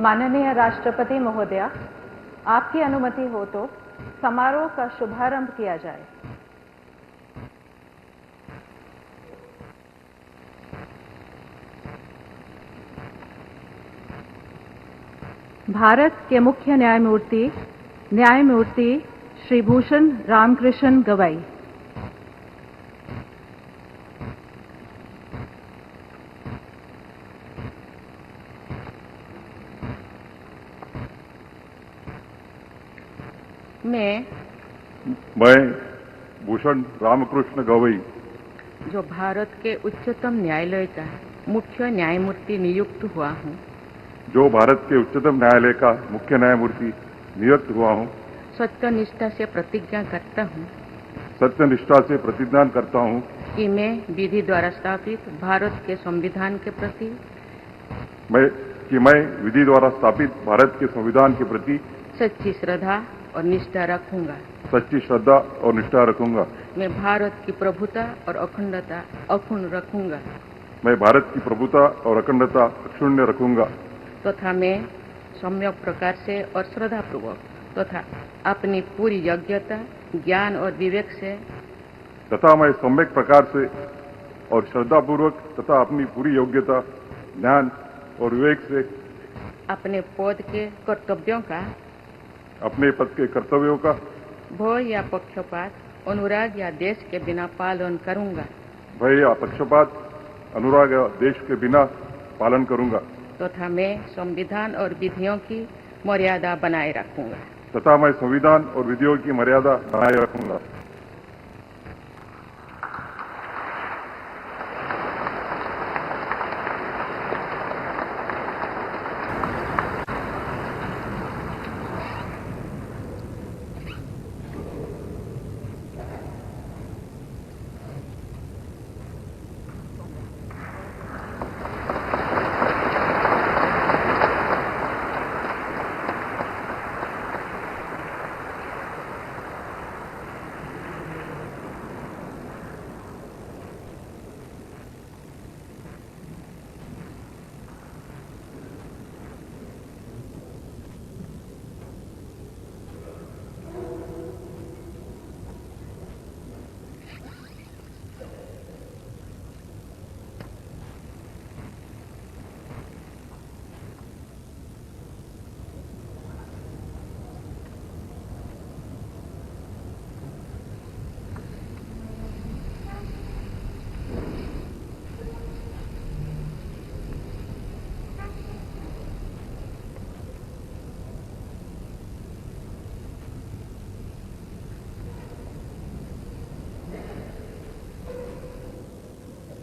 माननीय राष्ट्रपति महोदया, आपकी अनुमति हो तो समारोह का शुभारंभ किया जाए। भारत के मुख्य न्यायमूर्ति श्री भूषण रामकृष्ण गवई। मैं भूषण रामकृष्ण गवई, जो भारत के उच्चतम न्यायालय का मुख्य न्यायमूर्ति नियुक्त हुआ हूँ, जो भारत के उच्चतम न्यायालय का मुख्य न्यायमूर्ति नियुक्त हुआ हूँ, सत्यनिष्ठा से प्रतिज्ञा करता हूँ सत्यनिष्ठा से प्रतिज्ञा करता हूँ कि मैं विधि द्वारा स्थापित भारत के संविधान के प्रति मैं विधि द्वारा स्थापित भारत के संविधान के प्रति सच्ची श्रद्धा और निष्ठा रखूंगा। सच्ची श्रद्धा और निष्ठा रखूंगा। मैं भारत की प्रभुता और अखंडता अक्षुण्ण रखूंगा। मैं भारत की प्रभुता और अखंडता अक्षुण्ण रखूंगा तथा मैं सम्यक प्रकार से और श्रद्धापूर्वक तथा अपनी पूरी योग्यता, ज्ञान और विवेक से तथा मैं सम्यक प्रकार से और श्रद्धापूर्वक तथा अपनी पूरी योग्यता, ज्ञान और विवेक से अपने पद के कर्तव्यों का, अपने पद के कर्तव्यों का भय या पक्षपात, अनुराग या देश के बिना पालन करूंगा। भय या पक्षपात, अनुराग या देश के बिना पालन करूंगा तथा मैं संविधान और विधियों की मर्यादा बनाए रखूंगा। तथा मैं संविधान और विधियों की मर्यादा बनाए रखूंगा।